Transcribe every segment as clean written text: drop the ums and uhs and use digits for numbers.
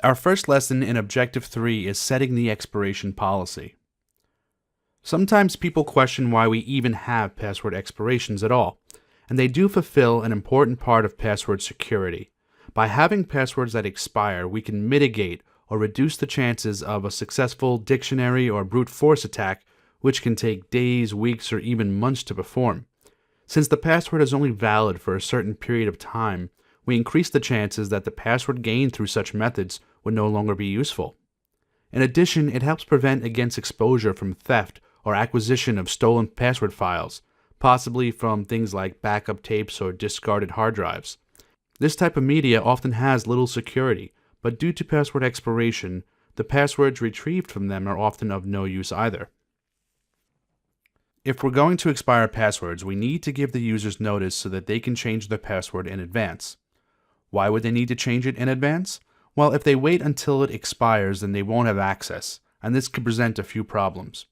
Our first lesson in Objective 3 is setting the expiration policy. Sometimes people question why we even have password expirations at all, and they do fulfill an important part of password security. By having passwords that expire, we can mitigate or reduce the chances of a successful dictionary or brute force attack, which can take days, weeks, or even months to perform. Since the password is only valid for a certain period of time, we increase the chances that the password gained through such methods would no longer be useful. In addition, it helps prevent against exposure from theft or acquisition of stolen password files, possibly from things like backup tapes or discarded hard drives. This type of media often has little security, but due to password expiration, the passwords retrieved from them are often of no use either. If we're going to expire passwords, we need to give the users notice so that they can change their password in advance. Why would they need to change it in advance? Well, if they wait until it expires, then they won't have access, and this could present a few problems.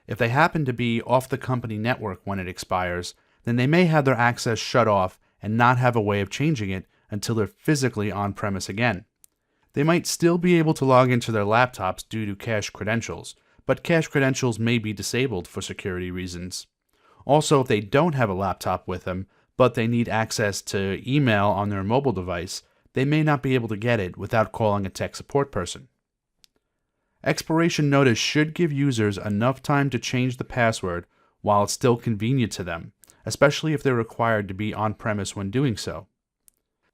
If they happen to be off the company network when it expires, then they may have their access shut off and not have a way of changing it until they're physically on-premise again. They might still be able to log into their laptops due to cached credentials, but cached credentials may be disabled for security reasons. Also, if they don't have a laptop with them, but they need access to email on their mobile device, they may not be able to get it without calling a tech support person. Expiration notice should give users enough time to change the password while it's still convenient to them, especially if they're required to be on-premise when doing so.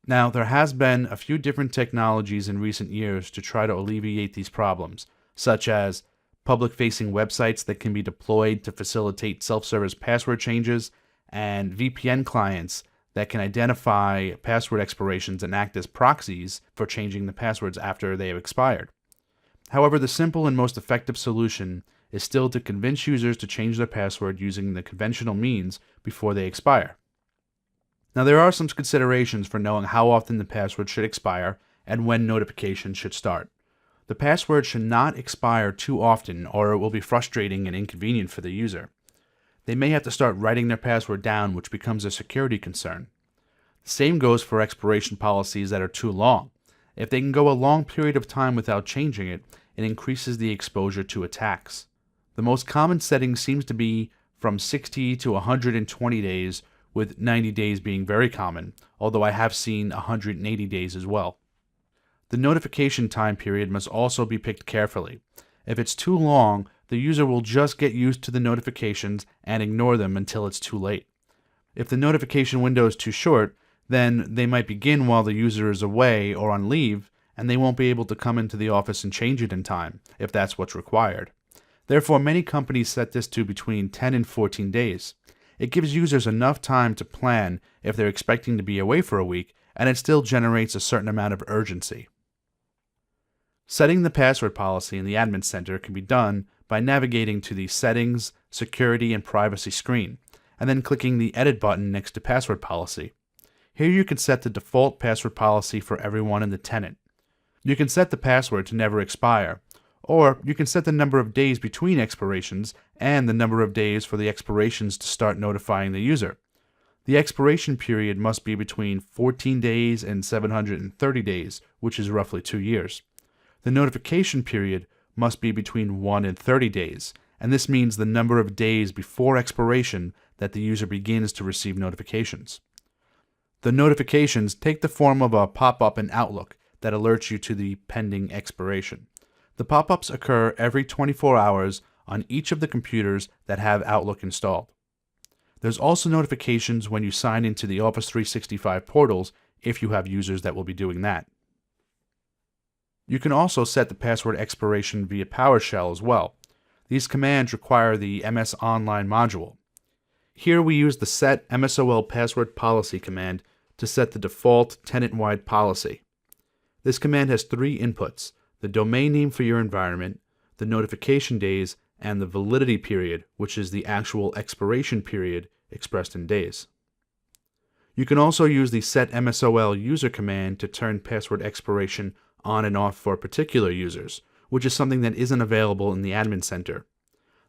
Now, there has been a few different technologies in recent years to try to alleviate these problems, such as public-facing websites that can be deployed to facilitate self-service password changes, and VPN clients that can identify password expirations and act as proxies for changing the passwords after they have expired. However, the simple and most effective solution is still to convince users to change their password using the conventional means before they expire. Now, there are some considerations for knowing how often the password should expire and when notifications should start. The password should not expire too often, or it will be frustrating and inconvenient for the user. They may have to start writing their password down, which becomes a security concern. The same goes for expiration policies that are too long. If they can go a long period of time without changing it, it increases the exposure to attacks. The most common setting seems to be from 60 to 120 days, with 90 days being very common, although I have seen 180 days as well. The notification time period must also be picked carefully. If it's too long, the user will just get used to the notifications and ignore them until it's too late. If the notification window is too short, then they might begin while the user is away or on leave, and they won't be able to come into the office and change it in time, if that's what's required. Therefore, many companies set this to between 10 and 14 days. It gives users enough time to plan if they're expecting to be away for a week, and it still generates a certain amount of urgency. Setting the password policy in the Admin Center can be done by navigating to the Settings, Security, and Privacy screen, and then clicking the Edit button next to Password Policy. Here you can set the default password policy for everyone in the tenant. You can set the password to never expire, or you can set the number of days between expirations and the number of days for the expirations to start notifying the user. The expiration period must be between 14 days and 730 days, which is roughly 2 years. The notification period must be between 1 and 30 days, and this means the number of days before expiration that the user begins to receive notifications. The notifications take the form of a pop-up in Outlook that alerts you to the pending expiration. The pop-ups occur every 24 hours on each of the computers that have Outlook installed. There's also notifications when you sign into the Office 365 portals if you have users that will be doing that. You can also set the password expiration via PowerShell as well. These commands require the MS Online module. Here we use the set MSOL password policy command to set the default tenant-wide policy. This command has 3 inputs: the domain name for your environment, the notification days, and the validity period, which is the actual expiration period expressed in days. You can also use the set MSOL user command to turn password expiration on and off for particular users, which is something that isn't available in the Admin Center.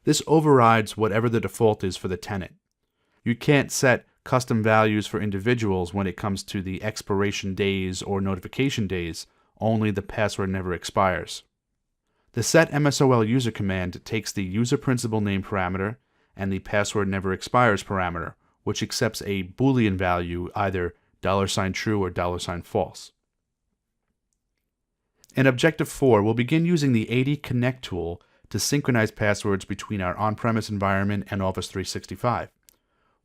This overrides whatever the default is for the tenant. You can't set custom values for individuals when it comes to the expiration days or notification days. only the password never expires. The set MSOL user command takes the user principal name parameter and the password never expires parameter, which accepts a Boolean value, either $true or $false. In Objective 4, we'll begin using the AD Connect tool to synchronize passwords between our on-premise environment and Office 365.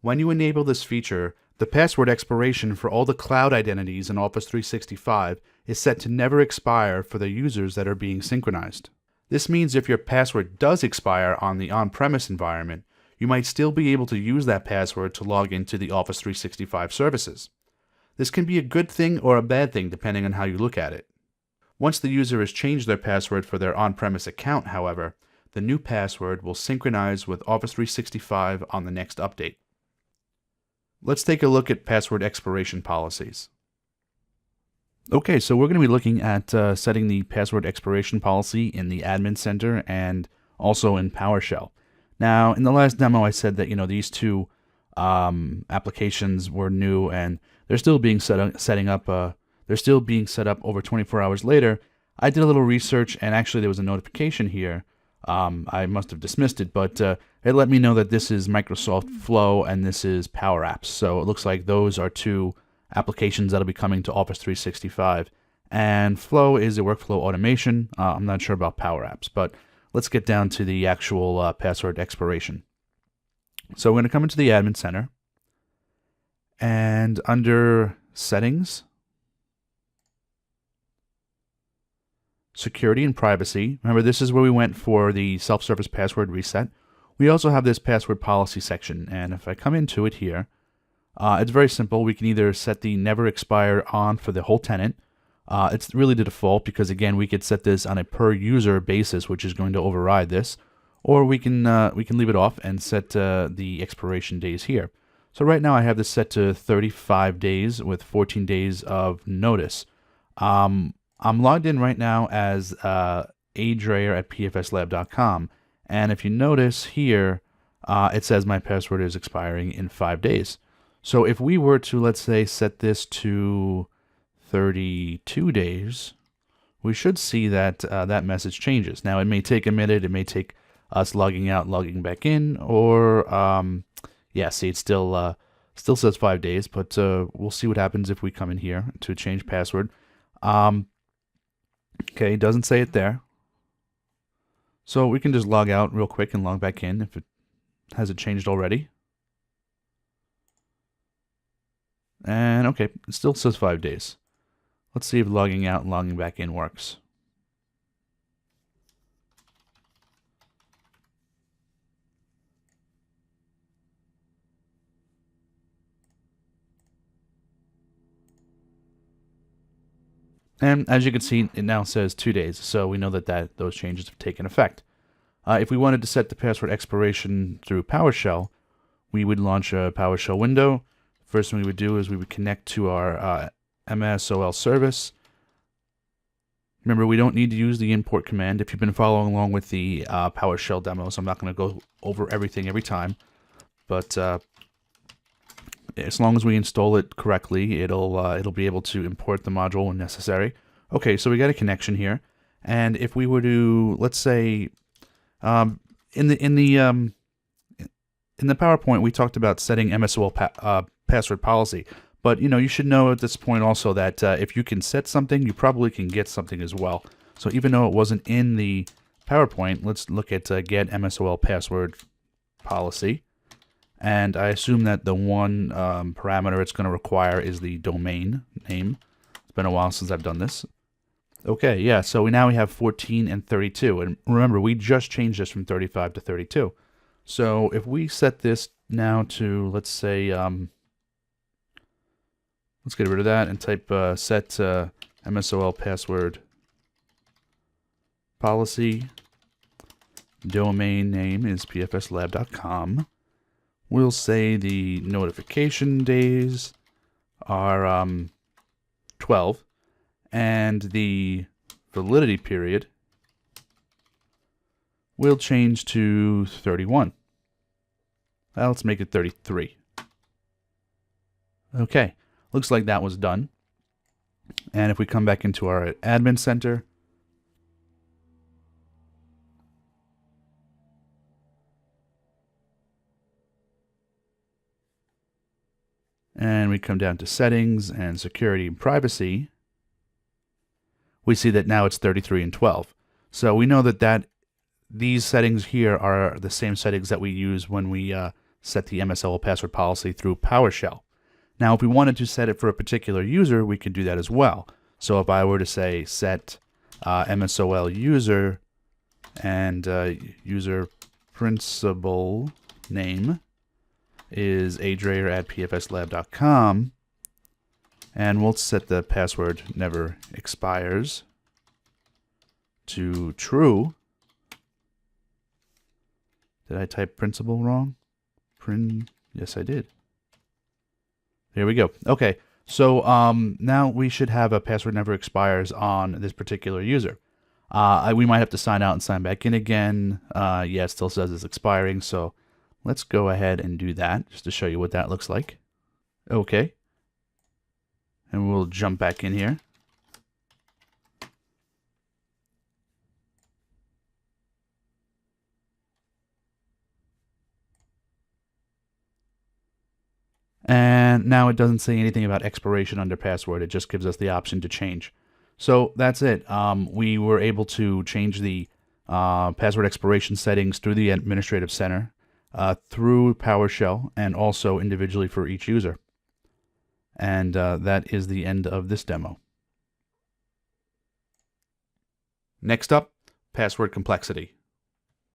When you enable this feature, the password expiration for all the cloud identities in Office 365 is set to never expire for the users that are being synchronized. This means if your password does expire on the on-premise environment, you might still be able to use that password to log into the Office 365 services. This can be a good thing or a bad thing depending on how you look at it. Once the user has changed their password for their on-premise account, however, the new password will synchronize with Office 365 on the next update. Let's take a look at password expiration policies. Okay, so we're going to be looking at setting the password expiration policy in the Admin Center and also in PowerShell. Now, in the last demo, I said that these two applications were new and they're still being set up over 24 hours later. I did a little research, and actually there was a notification here. I must have dismissed it, but it let me know that this is Microsoft Flow and this is Power Apps. So it looks like those are two applications that'll be coming to Office 365. And Flow is a workflow automation. I'm not sure about Power Apps, but let's get down to the actual password expiration. So we're going to come into the Admin Center, and under Settings, Security and Privacy. Remember, this is where we went for the self-service password reset. We also have this password policy section, and if I come into it here, it's very simple. We can either set the never expire on for the whole tenant. It's really the default because, again, we could set this on a per user basis, which is going to override this, or we can leave it off and set the expiration days here. So right now I have this set to 35 days with 14 days of notice. I'm logged in right now as adreyer at pfslab.com, and if you notice here, it says my password is expiring in 5 days. So if we were to, let's say, set this to 32 days, we should see that that message changes. Now, it may take a minute. It may take us logging out, logging back in, or yeah, see, it still says 5 days, but we'll see what happens if we come in here to change password. Okay, it doesn't say it there. So we can just log out real quick and log back in if it hasn't changed already. And okay, it still says 5 days. Let's see if logging out and logging back in works. And as you can see, it now says 2 days, so we know that those changes have taken effect. If we wanted to set the password expiration through PowerShell, we would launch a PowerShell window. First thing we would do is we would connect to our MSOL service. Remember, we don't need to use the import command. If you've been following along with the PowerShell demos, I'm not going to go over everything every time, but as long as we install it correctly, it'll be able to import the module when necessary. Okay, so we got a connection here, and if we were to, let's say, in the PowerPoint we talked about setting MSOL password policy, but you should know at this point also that if you can set something, you probably can get something as well. So even though it wasn't in the PowerPoint, let's look at get MSOL password policy. And I assume that the one parameter it's going to require is the domain name. It's been a while since I've done this. Okay, yeah, so now we have 14 and 32. And remember, we just changed this from 35 to 32. So if we set this now to, let's say, let's get rid of that and type set MSOL password policy. Domain name is pfslab.com. We'll say the notification days are 12, and the validity period will change to 31. Well, let's make it 33. Okay, looks like that was done. And if we come back into our admin center, and we come down to settings and security and privacy, we see that now it's 33 and 12. So we know that these settings here are the same settings that we use when we set the MSL password policy through PowerShell. Now, if we wanted to set it for a particular user, we could do that as well. So if I were to say set MSOL user and user principal name is adrayer@pfslab.com, and we'll set the password never expires to true. Did I type principal wrong? Yes, I did. There we go. Okay, so now we should have a password never expires on this particular user. We might have to sign out and sign back in again. Yeah, it still says it's expiring, so let's go ahead and do that just to show you what that looks like. Okay. And we'll jump back in here. And now it doesn't say anything about expiration under password. It just gives us the option to change. So that's it. We were able to change the password expiration settings through the Administrative Center, through PowerShell, and also individually for each user. And that is the end of this demo. Next up, password complexity.